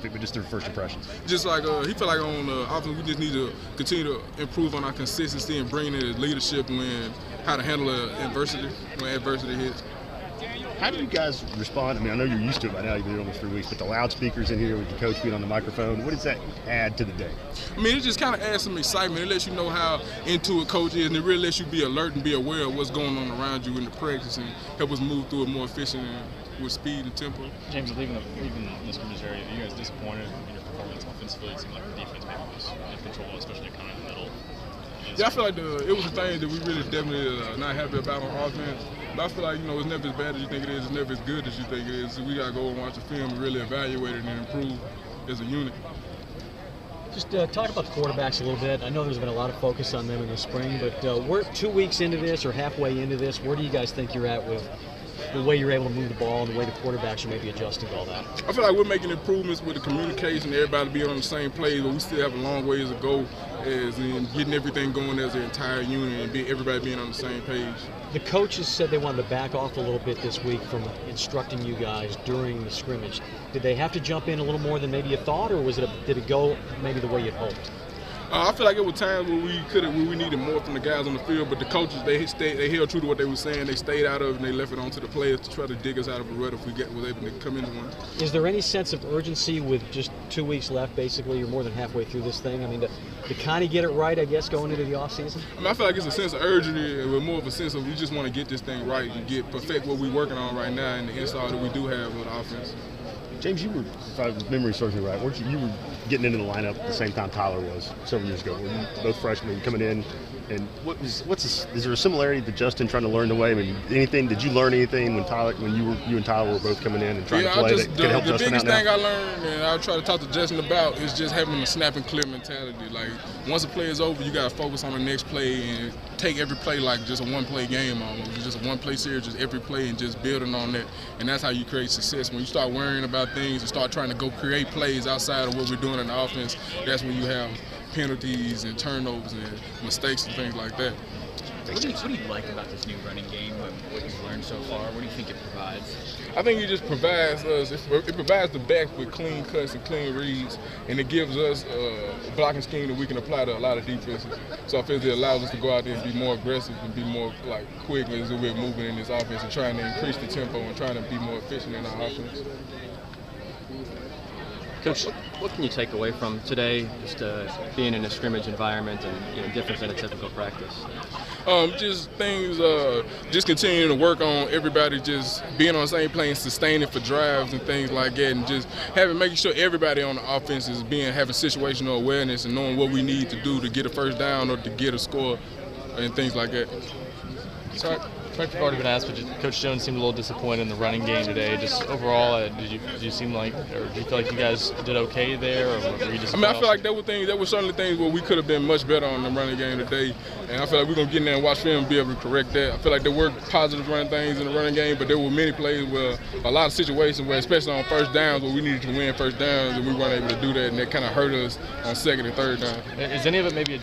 but just their first impressions. Just like he felt like on offense, we just need to continue to improve on our consistency and bringing in leadership when how to handle adversity when adversity hits. How do you guys respond? I mean, I know you're used to it by now. You've been here almost 3 weeks, but the loudspeakers in here with the coach being on the microphone, what does that add to the day? I mean, it just kind of adds some excitement. It lets you know how into it coach is, and it really lets you be alert and be aware of what's going on around you in the practice and help us move through it more efficient and with speed and tempo. James, leaving the scrimmage area, are you guys disappointed in your performance offensively? It seemed like the defense maybe was in control, especially kind of in the middle. Yeah, I feel like it was the thing that we really definitely not happy about on offense. But I feel like, it's never as bad as you think it is. It's never as good as you think it is. So we got to go and watch the film and really evaluate it and improve as a unit. Just talk about the quarterbacks a little bit. I know there's been a lot of focus on them in the spring, but we're 2 weeks into this or halfway into this. Where do you guys think you're at with the way you're able to move the ball and the way the quarterbacks are maybe adjusting to all that? I feel like we're making improvements with the communication, everybody being on the same page, but we still have a long ways to go as in getting everything going as an entire unit and everybody being on the same page. The coaches said they wanted to back off a little bit this week from instructing you guys during the scrimmage. Did they have to jump in a little more than maybe you thought, or did it go maybe the way you'd hoped? I feel like it was times where we needed more from the guys on the field, but the coaches they held true to what they were saying. They stayed out of it and they left it on to the players to try to dig us out of a rut if we was able to come into one. Is there any sense of urgency with just 2 weeks left? Basically, you're more than halfway through this thing. I mean, to kind of get it right, I guess, going into the off season. I mean, I feel like it's a sense of urgency, but more of a sense of we just want to get this thing right and perfect what we're working on right now and the install that we do have with the offense. James, you were, if memory serves me right, you were getting into the lineup at the same time Tyler was several years ago. Were you both freshmen coming in? And is there a similarity to Justin trying to learn the way? I mean, did you learn anything when you and Tyler were both coming in and trying to play that could help Justin out now? The biggest thing I learned, and I try to talk to Justin about, is just having a snap and clear mentality. Like, once a play is over, you got to focus on the next play and take every play like just a one-play game almost. It's just a one-play series, just every play and just building on that. And that's how you create success. When you start worrying about things and start trying to go create plays outside of what we're doing in the offense, that's when you have penalties and turnovers and mistakes and things like that. What do you like about this new running game? What you've learned so far? What do you think it provides? I think it just provides us. It provides the back with clean cuts and clean reads, and it gives us a blocking scheme that we can apply to a lot of defenses. So I feel it allows us to go out there and be more aggressive and be more quick as we're moving in this offense and trying to increase the tempo and trying to be more efficient in our offense. Coach, what can you take away from today, just being in a scrimmage environment and different than a typical practice? Just things, just continuing to work on everybody just being on the same plane, sustaining for drives and things like that, and just making sure everybody on the offense is having situational awareness and knowing what we need to do to get a first down or to get a score and things like that. Sorry. I've already been asked, but Coach Jones seemed a little disappointed in the running game today. Just overall, did you seem like, or do you feel like you guys did okay there, or were you just? I feel like there were certainly things where we could have been much better on the running game today, and I feel like we're gonna get in there and watch film and be able to correct that. I feel like there were positive running things in the running game, but there were many plays where a lot of situations where, especially on first downs, where we needed to win first downs, and we weren't able to do that, and that kind of hurt us on second and third down. Is any of it maybe